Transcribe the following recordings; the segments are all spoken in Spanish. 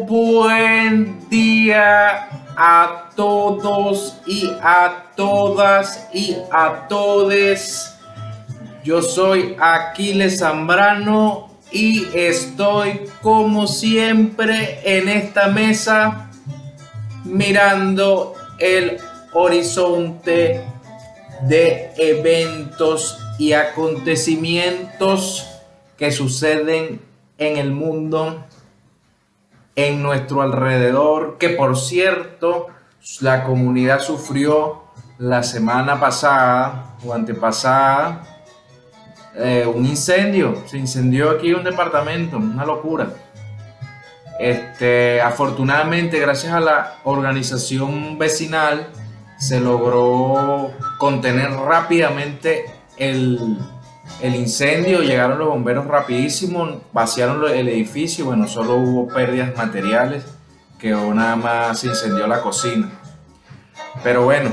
Buen día a todos y a todas y a todes. Yo soy Aquiles Zambrano y estoy como siempre en esta mesa mirando el horizonte de eventos y acontecimientos que suceden en el mundo, en nuestro alrededor, que por cierto la comunidad sufrió la semana pasada o antepasada un incendio. Se incendió aquí un departamento, una locura. Afortunadamente, gracias a la organización vecinal, se logró contener rápidamente el incendio. Llegaron los bomberos rapidísimo, vaciaron el edificio. Bueno, solo hubo pérdidas materiales, quedó nada más, se incendió la cocina. Pero bueno,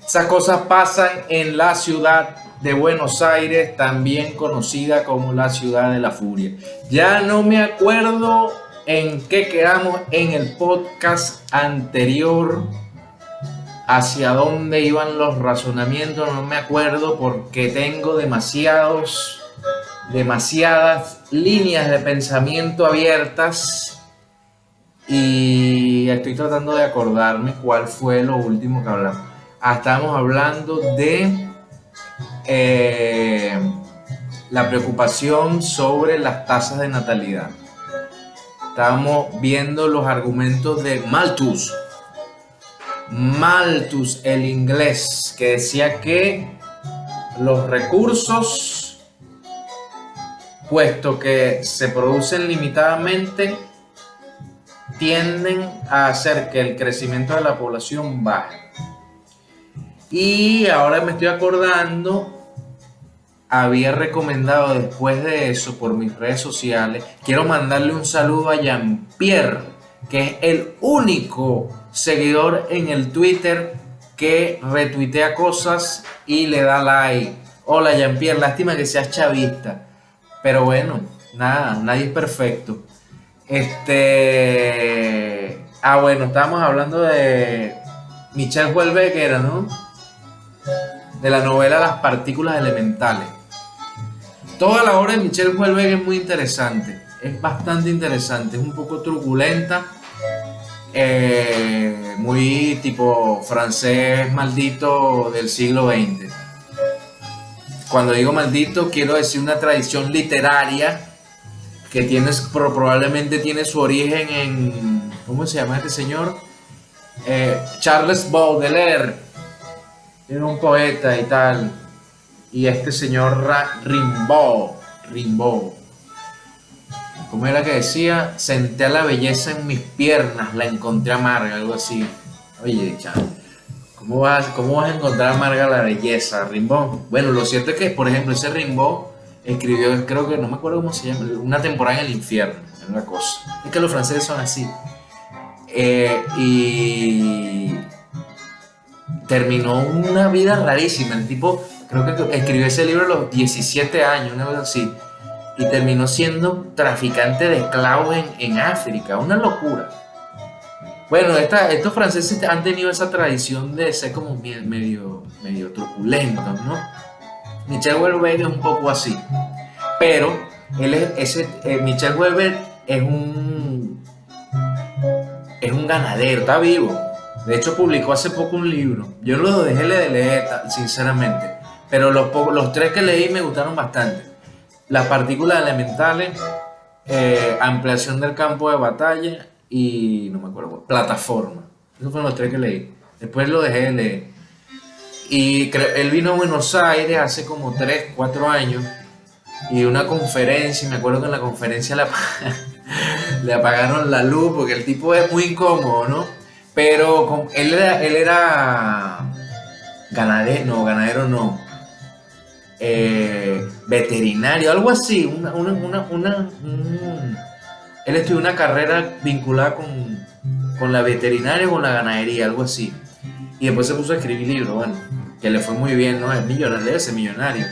esas cosas pasan en la ciudad de Buenos Aires, también conocida como la ciudad de la furia. Ya no me acuerdo en qué quedamos en el podcast anterior, hacia dónde iban los razonamientos, no me acuerdo porque tengo demasiadas líneas de pensamiento abiertas y estoy tratando de acordarme cuál fue lo último que hablamos. Estábamos hablando de la preocupación sobre las tasas de natalidad. Estábamos viendo los argumentos de Malthus, el inglés, que decía que los recursos, puesto que se producen limitadamente, tienden a hacer que el crecimiento de la población baje. Y ahora me estoy acordando, había recomendado después de eso por mis redes sociales, quiero mandarle un saludo a Jean-Pierre, que es el único seguidor en el Twitter que retuitea cosas y le da like. Hola Jean-Pierre, lástima que seas chavista, pero bueno, nada, nadie es perfecto. Bueno, estábamos hablando de Michel Houellebecq, ¿no? De la novela Las partículas elementales. Toda la obra de Michel Houellebecq es muy interesante, es bastante interesante, es un poco truculenta, muy tipo francés maldito del siglo XX. Cuando digo maldito, quiero decir una tradición literaria que probablemente tiene su origen en, ¿cómo se llama este señor? Charles Baudelaire, era un poeta y tal, y este señor Rimbaud, ¿cómo era que decía? Senté a la belleza en mis piernas, la encontré amarga, algo así. Oye, chaval, ¿cómo vas a encontrar amarga la belleza, Rimbaud? Bueno, lo cierto es que, por ejemplo, ese Rimbaud escribió, creo que, no me acuerdo cómo se llama, Una temporada en el infierno, es una cosa. Es que los franceses son así. Y terminó una vida rarísima. El tipo, creo que escribió ese libro a los 17 años, una cosa así. Y terminó siendo traficante de esclavos en África. Una locura. Bueno, estos franceses han tenido esa tradición de ser como medio truculentos, ¿no? Michel Houellebecq es un poco así. Pero Michel Houellebecq es un ganadero, está vivo. De hecho, publicó hace poco un libro. Yo lo dejé de leer, sinceramente. Pero los tres que leí me gustaron bastante. Las partículas elementales, ampliación del campo de batalla y, no me acuerdo, plataforma. Esos fueron los tres que leí. Después lo dejé de leer. Y él vino a Buenos Aires hace como 3, 4 años y una conferencia. Me acuerdo que en la conferencia le apagaron la luz porque el tipo es muy incómodo, ¿no? Pero él era ganadero no, veterinario, algo así. Él estudió una carrera vinculada con la veterinaria o con la ganadería, algo así. Y después se puso a escribir libros, bueno, que le fue muy bien, ¿no? Es millonario, debe ser millonario.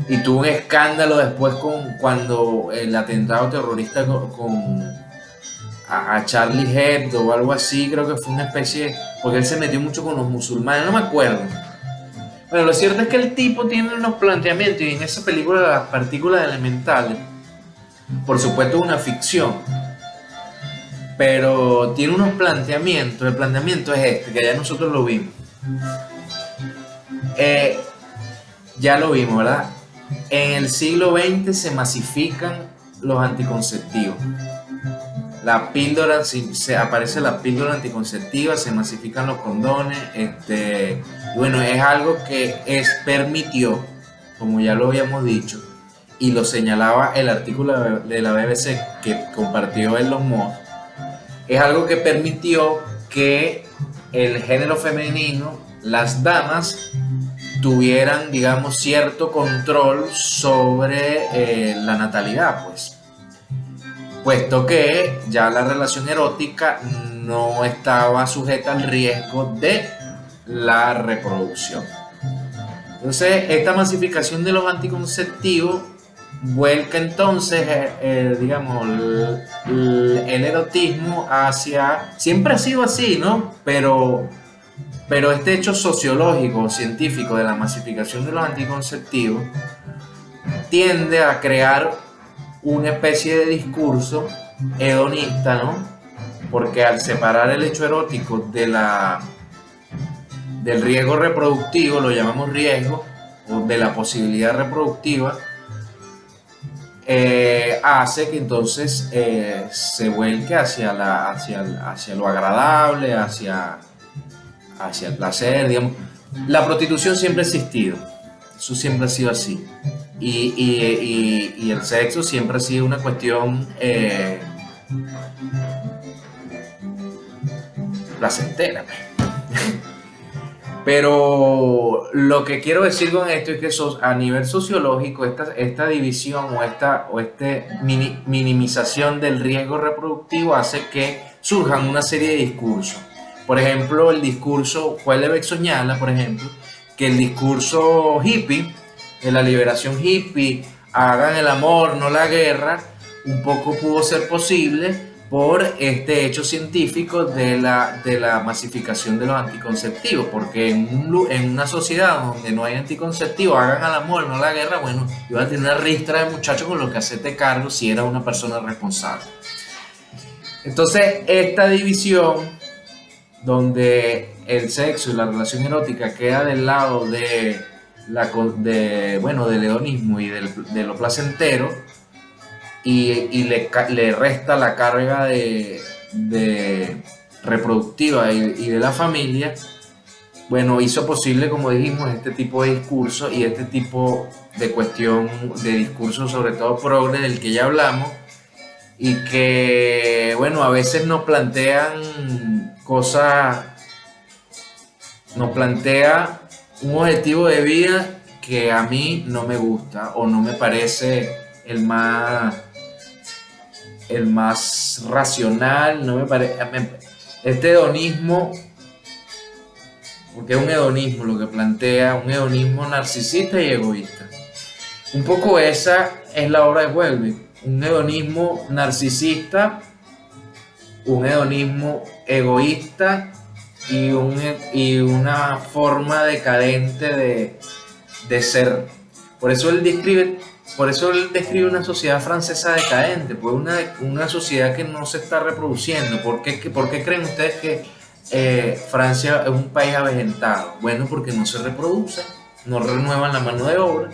y tuvo un escándalo después cuando el atentado terrorista a Charlie Hebdo o algo así, creo que fue una especie, porque él se metió mucho con los musulmanes, no me acuerdo. Bueno, lo cierto es que el tipo tiene unos planteamientos, y en esa película las partículas elementales, por supuesto es una ficción, pero tiene unos planteamientos. El planteamiento es este, que ya nosotros lo vimos. Ya lo vimos, ¿verdad? En el siglo XX se masifican los anticonceptivos. La píldora, se aparece la píldora anticonceptiva, se masifican los condones. Bueno, es algo que permitió, como ya lo habíamos dicho, y lo señalaba el artículo de la BBC que compartió Elon Musk, es algo que permitió que el género femenino, las damas, tuvieran, digamos, cierto control sobre la natalidad, pues. Puesto que ya la relación erótica no estaba sujeta al riesgo de la reproducción. Entonces, esta masificación de los anticonceptivos vuelca entonces, digamos, el erotismo hacia... Siempre ha sido así, ¿no? Pero este hecho sociológico, científico de la masificación de los anticonceptivos tiende a crear una especie de discurso hedonista, ¿no? Porque al separar el hecho erótico del riesgo reproductivo, lo llamamos riesgo, o de la posibilidad reproductiva, hace que entonces se vuelque hacia lo agradable, hacia el placer, digamos. La prostitución siempre ha existido, eso siempre ha sido así. Y el sexo siempre ha sido una cuestión placentera. Pero lo que quiero decir con esto es que a nivel sociológico esta división o esta minimización del riesgo reproductivo hace que surjan una serie de discursos. Por ejemplo, el discurso, Houellebecq señala, por ejemplo, que el discurso hippie, de la liberación hippie, hagan el amor, no la guerra, un poco pudo ser posible por este hecho científico de la masificación de los anticonceptivos, porque en una sociedad donde no hay anticonceptivos, hagan el amor, no la guerra, bueno, iba a tener una ristra de muchachos con los que hacerte cargo si era una persona responsable. Entonces, esta división donde el sexo y la relación erótica queda del lado del hedonismo y de lo placentero, y le resta la carga de reproductiva y de la familia, bueno, hizo posible, como dijimos, este tipo de discurso y este tipo de cuestión de discurso, sobre todo progre, del que ya hablamos, y que, bueno, a veces nos plantean cosas, nos plantea un objetivo de vida que a mí no me gusta o no me parece el más racional, no me parece. Este hedonismo, porque es un hedonismo lo que plantea, un hedonismo narcisista y egoísta. Un poco esa es la obra de Houellebecq, un hedonismo narcisista, un hedonismo egoísta y una forma decadente de ser. Por eso él describe una sociedad francesa decadente, pues una sociedad que no se está reproduciendo. ¿Por qué creen ustedes que Francia es un país avejentado? Bueno, porque no se reproduce, no renuevan la mano de obra.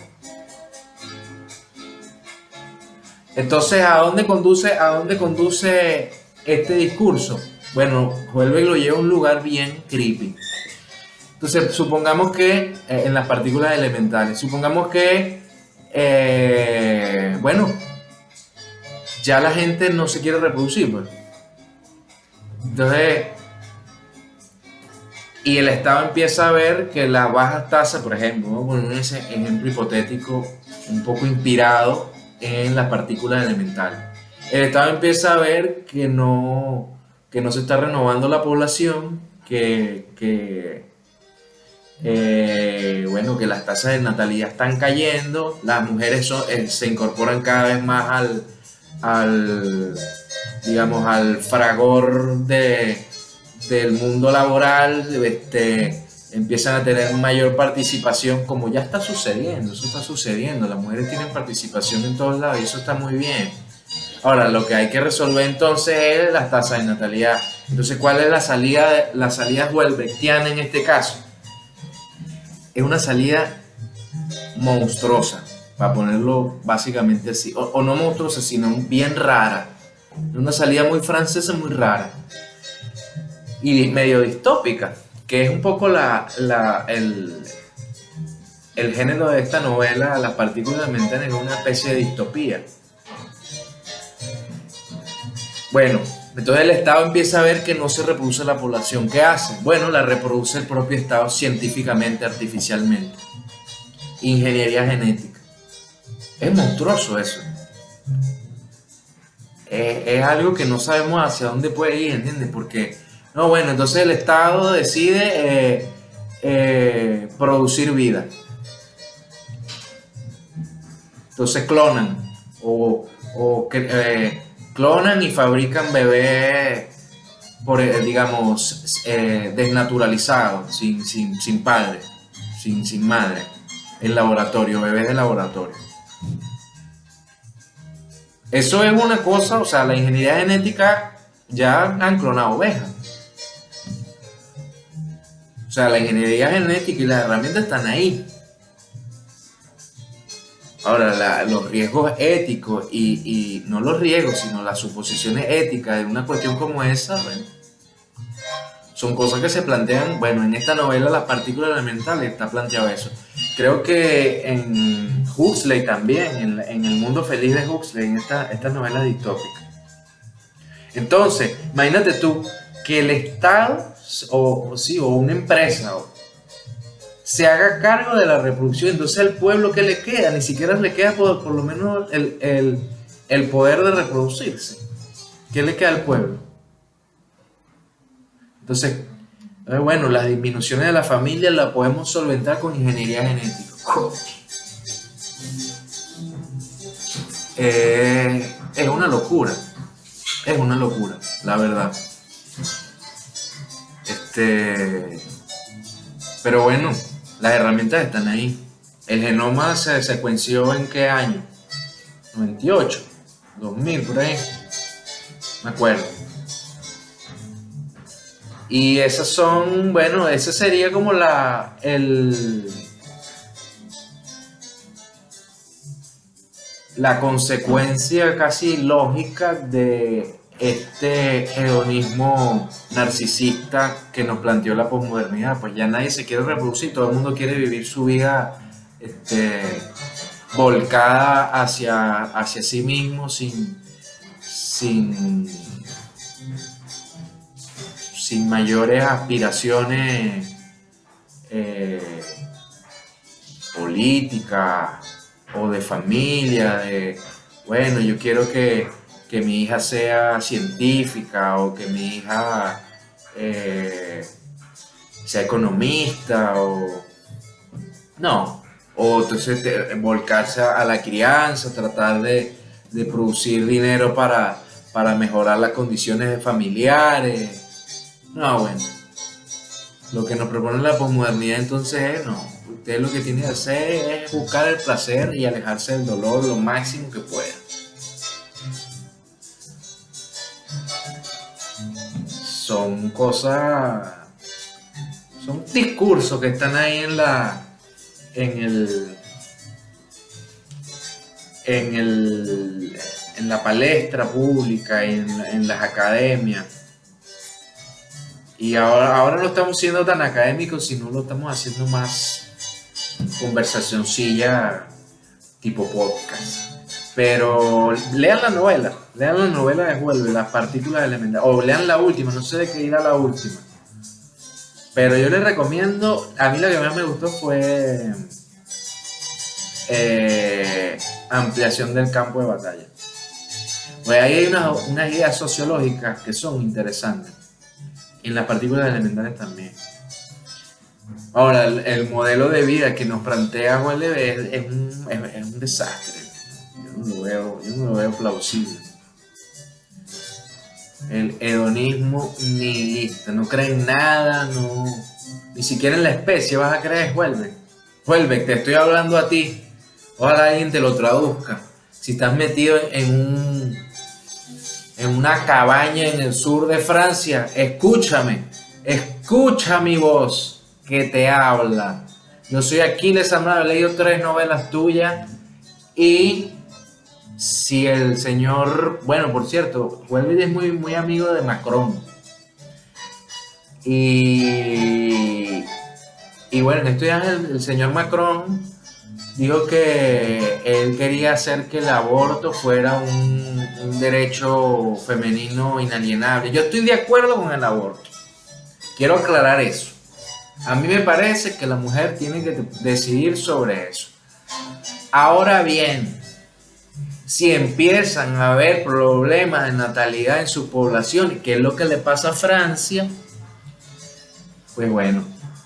Entonces, ¿a dónde conduce este discurso? Bueno, Houellebecq lo lleva a un lugar bien creepy. Entonces, supongamos que en las partículas elementales, supongamos que ya la gente no se quiere reproducir, pues. Entonces, y el Estado empieza a ver que las bajas tasas, por ejemplo, vamos a poner un ejemplo hipotético un poco inspirado en las partículas elementales. El Estado empieza a ver que no se está renovando la población, que Bueno, que las tasas de natalidad están cayendo, las mujeres se incorporan cada vez más al digamos, al fragor del mundo laboral, empiezan a tener mayor participación, como ya está sucediendo, eso está sucediendo, las mujeres tienen participación en todos lados y eso está muy bien. Ahora, lo que hay que resolver entonces es las tasas de natalidad. Entonces, ¿cuál es la salida welbectiana en este caso? Es una salida monstruosa, para ponerlo básicamente así, o no monstruosa, sino bien rara. Una salida muy francesa, muy rara y medio distópica, que es un poco el género de esta novela, Las partículas elementales, es una especie de distopía. Bueno, entonces el Estado empieza a ver que no se reproduce la población. ¿Qué hace? Bueno, la reproduce el propio Estado científicamente, artificialmente. Ingeniería genética. Es monstruoso eso. Es algo que no sabemos hacia dónde puede ir, ¿entiendes? Porque, no, bueno, entonces el Estado decide producir vida. Entonces clonan clonan y fabrican bebés, digamos, desnaturalizados, sin padre, sin madre, en laboratorio, bebés de laboratorio. Eso es una cosa, o sea, la ingeniería genética ya han clonado ovejas. O sea, la ingeniería genética y las herramientas están ahí. Ahora, los riesgos éticos y no los riesgos, sino las suposiciones éticas de una cuestión como esa, bueno, son cosas que se plantean, bueno, en esta novela Las partículas elementales está planteado eso. Creo que en Huxley también, en El mundo feliz de Huxley, en esta novela distópica. Entonces, imagínate tú que el Estado o una empresa se haga cargo de la reproducción. Entonces al pueblo, ¿qué le queda? Ni siquiera le queda por lo menos el poder de reproducirse. ¿Qué le queda al pueblo? Entonces, bueno, las disminuciones de la familia las podemos solventar con ingeniería genética. Es una locura. Es una locura, la verdad. Pero bueno, las herramientas están ahí. El genoma se secuenció ¿en qué año? 98, 2000, por ahí. Me acuerdo. Y esas son, bueno, ese sería como la consecuencia casi lógica de este hedonismo narcisista que nos planteó la posmodernidad. Pues ya nadie se quiere reproducir, todo el mundo quiere vivir su vida volcada hacia sí mismo, sin mayores aspiraciones políticas o de familia, bueno, yo quiero que mi hija sea científica o que mi hija sea economista no, o entonces volcarse a la crianza, tratar de producir dinero para mejorar las condiciones familiares. No, bueno, lo que nos propone la posmodernidad entonces es, no, usted lo que tiene que hacer es buscar el placer y alejarse del dolor lo máximo que pueda. Son cosas, son discursos que están ahí en la palestra pública, en las academias. Y ahora no estamos siendo tan académicos, sino lo estamos haciendo más conversacioncilla tipo podcast. Pero lean la novela de Huelve, Las partículas elementales, o lean la última, no sé de qué irá la última. Pero yo les recomiendo, a mí la que más me gustó fue Ampliación del campo de batalla. Pues ahí hay unas ideas sociológicas que son interesantes. En las partículas elementales también. Ahora, el modelo de vida que nos plantea Welber es un desastre. Yo no lo veo plausible. El hedonismo nihilista, no cree en nada, no, ni siquiera en la especie vas a creer. Welber, Welber, te estoy hablando a ti, ojalá alguien te lo traduzca. Si estás metido en una cabaña en el sur de Francia, escúchame, escucha mi voz que te habla. Yo soy Aquiles Zambrano, he leído 3 novelas tuyas y si el señor, bueno, por cierto, Welby es muy amigo de Macron. Y bueno, en estos días el señor Macron dijo que él quería hacer que el aborto fuera un derecho femenino inalienable. Yo estoy de acuerdo con el aborto. Quiero aclarar eso. A mí me parece que la mujer tiene que decidir sobre eso. Ahora bien, si empiezan a haber problemas de natalidad en su población, que es lo que le pasa a Francia, pues bueno,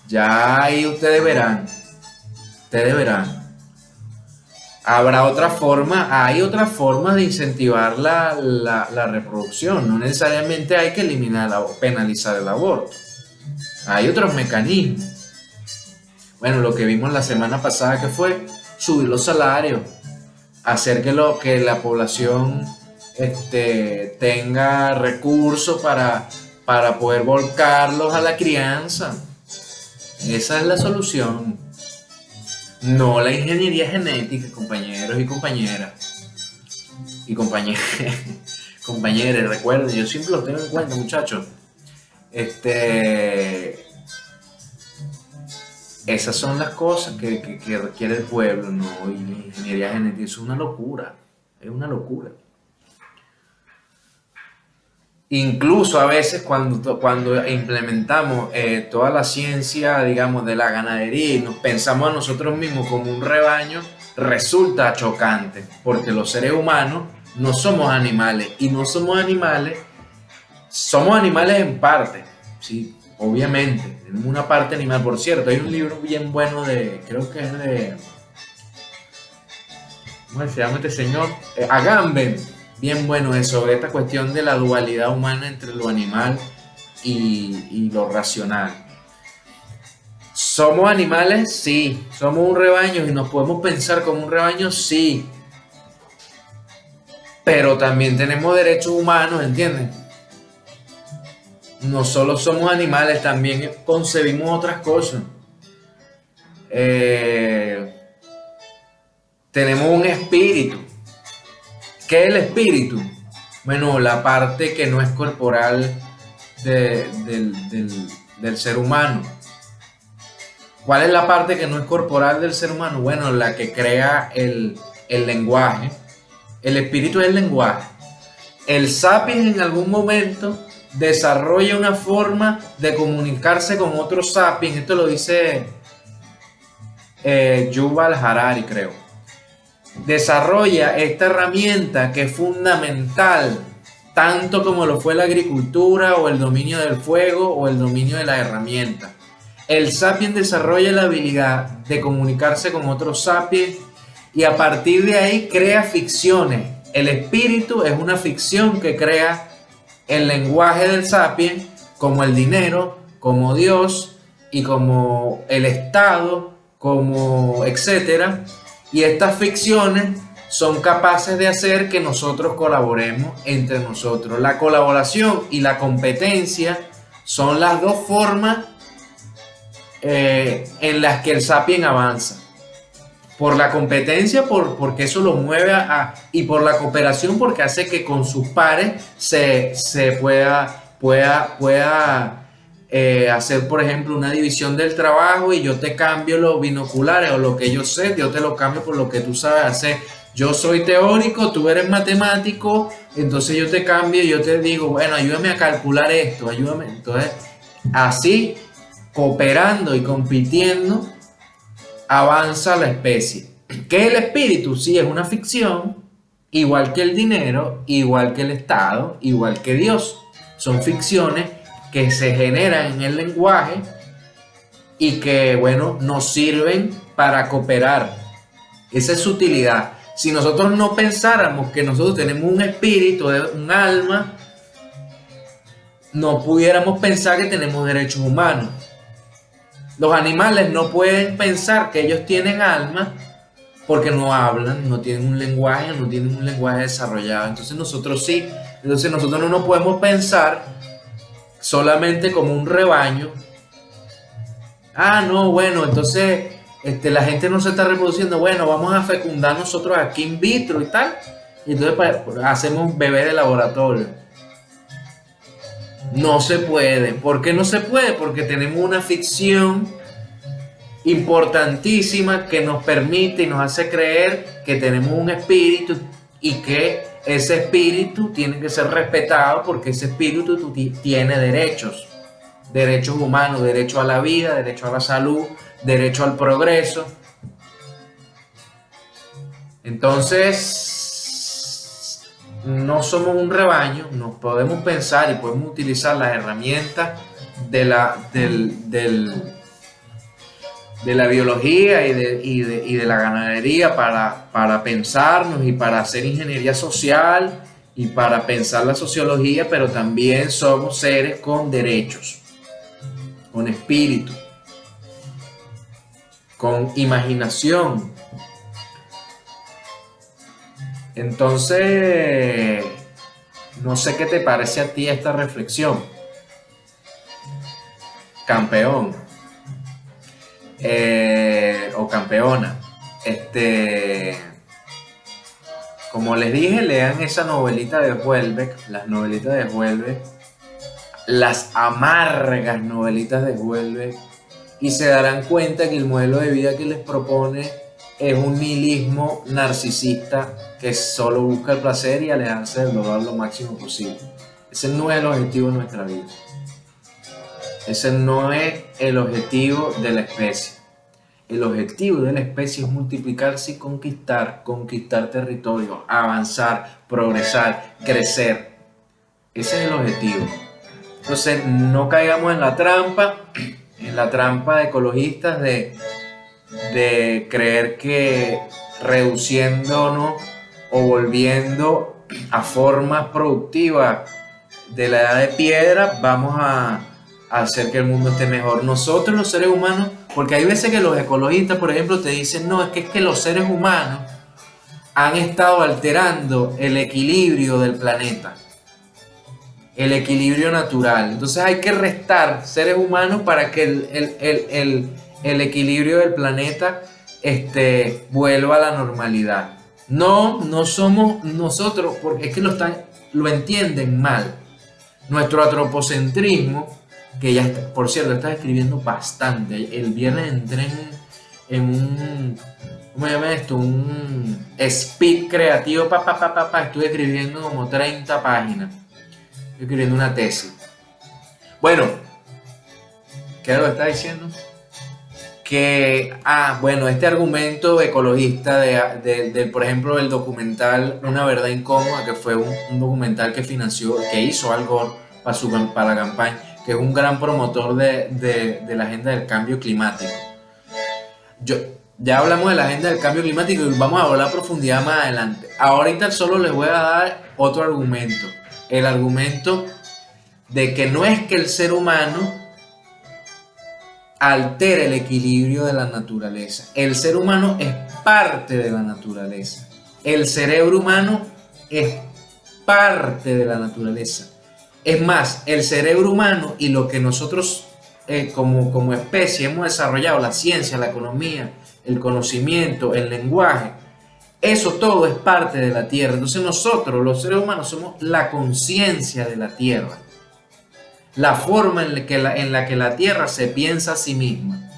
ya ahí ustedes verán. Habrá otra forma, hay otras formas de incentivar la reproducción. No necesariamente hay que penalizar el aborto. Hay otros mecanismos. Bueno, lo que vimos la semana pasada que fue subir los salarios, hacer que la población tenga recursos para poder volcarlos a la crianza. Esa es la solución. No la ingeniería genética, compañeros y compañeras. Y compañeros, recuerden, yo siempre los tengo en cuenta, muchachos. Esas son las cosas que requiere el pueblo, ¿no? Y la ingeniería genética es una locura. Es una locura. Incluso a veces cuando implementamos toda la ciencia, digamos, de la ganadería y nos pensamos a nosotros mismos como un rebaño, resulta chocante, porque los seres humanos no somos animales, y no somos animales en parte, ¿sí? Obviamente, tenemos una parte animal. Por cierto, hay un libro bien bueno creo que es de, ¿cómo se llama este señor? Agamben. Bien bueno eso, sobre esta cuestión de la dualidad humana entre lo animal y lo racional. ¿Somos animales? Sí. ¿Somos un rebaño y nos podemos pensar como un rebaño? Sí. Pero también tenemos derechos humanos, ¿entienden? No solo somos animales, también concebimos otras cosas. Tenemos un espíritu. ¿Qué es el espíritu? Bueno, la parte que no es corporal del ser humano. ¿Cuál es la parte que no es corporal del ser humano? Bueno, la que crea el lenguaje. El espíritu es el lenguaje. El sapiens en algún momento desarrolla una forma de comunicarse con otros sapiens. Esto lo dice Yuval Harari, creo. Desarrolla esta herramienta que es fundamental, tanto como lo fue la agricultura o el dominio del fuego o el dominio de la herramienta. El sapiens desarrolla la habilidad de comunicarse con otros sapiens y a partir de ahí crea ficciones. El espíritu es una ficción que crea el lenguaje del sapiens, como el dinero, como Dios y como el Estado, como etcétera. Y estas ficciones son capaces de hacer que nosotros colaboremos entre nosotros. La colaboración y la competencia son las dos formas en las que el sapien avanza. Por la competencia, porque eso lo mueve y por la cooperación, porque hace que con sus pares se pueda hacer, por ejemplo, una división del trabajo y yo te cambio los binoculares o lo que yo sé, yo te lo cambio por lo que tú sabes hacer. Yo soy teórico, tú eres matemático, entonces yo te cambio y yo te digo, bueno, ayúdame a calcular esto, ayúdame. Entonces, así, cooperando y compitiendo, avanza la especie. ¿Qué es el espíritu? Sí, es una ficción, igual que el dinero, igual que el Estado, igual que Dios. Son ficciones que se generan en el lenguaje y que, bueno, nos sirven para cooperar. Esa es su utilidad. Si nosotros no pensáramos que nosotros tenemos un espíritu, un alma, no pudiéramos pensar que tenemos derechos humanos. Los animales no pueden pensar que ellos tienen alma porque no hablan, no tienen un lenguaje desarrollado. Entonces nosotros sí. Entonces nosotros no nos podemos pensar solamente como un rebaño. Ah, no, bueno, entonces la gente no se está reproduciendo. Bueno, vamos a fecundar nosotros aquí in vitro y tal. Y entonces hacemos bebés de laboratorio. No se puede. ¿Por qué no se puede? Porque tenemos una ficción importantísima que nos permite y nos hace creer que tenemos un espíritu y que ese espíritu tiene que ser respetado porque ese espíritu tiene derechos. Derechos humanos, derecho a la vida, derecho a la salud, derecho al progreso. Entonces, no somos un rebaño, nos podemos pensar y podemos utilizar las herramientas de la biología y de la ganadería para pensarnos y para hacer ingeniería social y para pensar la sociología, pero también somos seres con derechos, con espíritu, con imaginación. Entonces, no sé qué te parece a ti esta reflexión, campeón o campeona. Como les dije, lean esa novelita de Houellebecq, las novelitas de Houellebecq, las amargas novelitas de Houellebecq, y se darán cuenta que el modelo de vida que les propone es un nihilismo narcisista que solo busca el placer y alejarse del dolor lo máximo posible. Ese no es el objetivo de nuestra vida. Ese no es el objetivo de la especie. El objetivo de la especie es multiplicarse y conquistar territorios, avanzar, progresar, crecer. Ese es el objetivo. Entonces no caigamos en la trampa de ecologistas de creer que reduciéndonos o volviendo a formas productivas de la edad de piedra vamos a hacer que el mundo esté mejor. Nosotros los seres humanos, porque hay veces que los ecologistas, por ejemplo, te dicen, no, es que los seres humanos han estado alterando el equilibrio del planeta, el equilibrio natural. Entonces hay que restar seres humanos para que el equilibrio del planeta vuelva a la normalidad. No somos nosotros, porque es que lo entienden mal. Nuestro antropocentrismo, que ya está, por cierto, estás escribiendo bastante. El viernes entré en un, ¿cómo se llama esto? Un speed creativo, estuve escribiendo como 30 páginas. Estoy escribiendo una tesis. Bueno, ¿qué es lo que está diciendo? Que, bueno, este argumento ecologista por ejemplo, el documental Una verdad incómoda, que fue un documental que hizo Al Gore para la campaña, que es un gran promotor de la agenda del cambio climático. Ya hablamos de la agenda del cambio climático y vamos a hablar a profundidad más adelante. Ahorita solo les voy a dar otro argumento. El argumento de que no es que el ser humano altera el equilibrio de la naturaleza. El ser humano es parte de la naturaleza. El cerebro humano es parte de la naturaleza. Es más, el cerebro humano y lo que nosotros como especie hemos desarrollado, la ciencia, la economía, el conocimiento, el lenguaje, eso todo es parte de la Tierra. Entonces nosotros, los seres humanos, somos la conciencia de la Tierra. La forma en la que la Tierra se piensa a sí misma.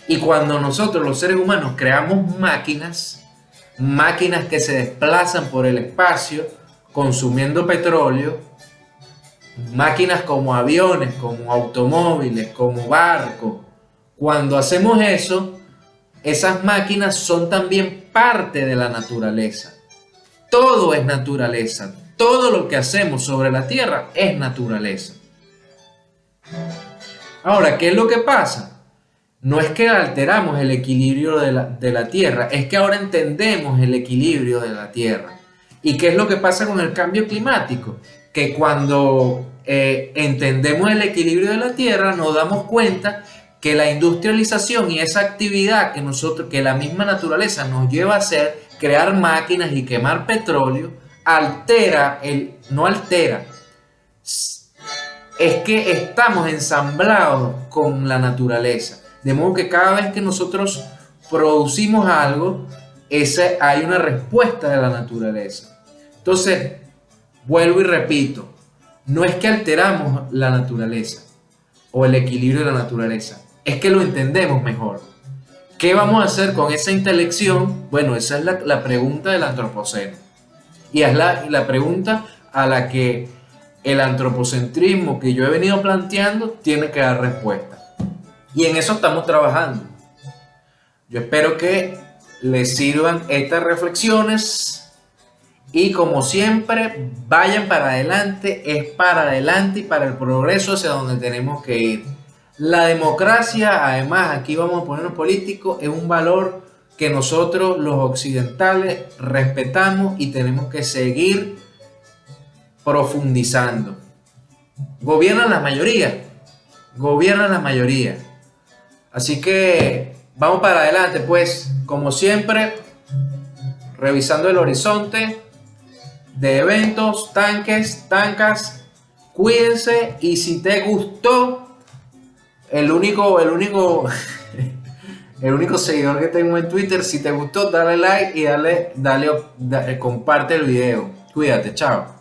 Y cuando nosotros, los seres humanos, creamos máquinas que se desplazan por el espacio consumiendo petróleo, máquinas como aviones, como automóviles, como barcos, cuando hacemos eso, esas máquinas son también parte de la naturaleza. Todo es naturaleza. Todo lo que hacemos sobre la Tierra es naturaleza. Ahora, ¿qué es lo que pasa? no es que alteramos el equilibrio de la Tierra, es que ahora entendemos el equilibrio de la Tierra. ¿Y qué es lo que pasa con el cambio climático? Que cuando entendemos el equilibrio de la Tierra, nos damos cuenta que la industrialización y esa actividad que la misma naturaleza nos lleva a hacer, crear máquinas y quemar petróleo, no altera, es que estamos ensamblados con la naturaleza. De modo que cada vez que nosotros producimos algo, hay una respuesta de la naturaleza. Entonces, vuelvo y repito, no es que alteramos la naturaleza o el equilibrio de la naturaleza, es que lo entendemos mejor. ¿Qué vamos a hacer con esa intelección? Bueno, esa es la pregunta del antropoceno. Y es la pregunta a la que el antropocentrismo que yo he venido planteando tiene que dar respuesta. Y en eso estamos trabajando. Yo espero que les sirvan estas reflexiones y, como siempre, vayan para adelante. Es para adelante y para el progreso hacia donde tenemos que ir. La democracia, además, aquí vamos a ponernos políticos, es un valor que nosotros los occidentales respetamos y tenemos que seguir profundizando. Gobiernan la mayoría. Así que vamos para adelante, pues, como siempre, revisando el horizonte de eventos, tancas, cuídense. Y si te gustó, el único seguidor que tengo en Twitter, si te gustó, dale like y comparte el video. Cuídate, chao.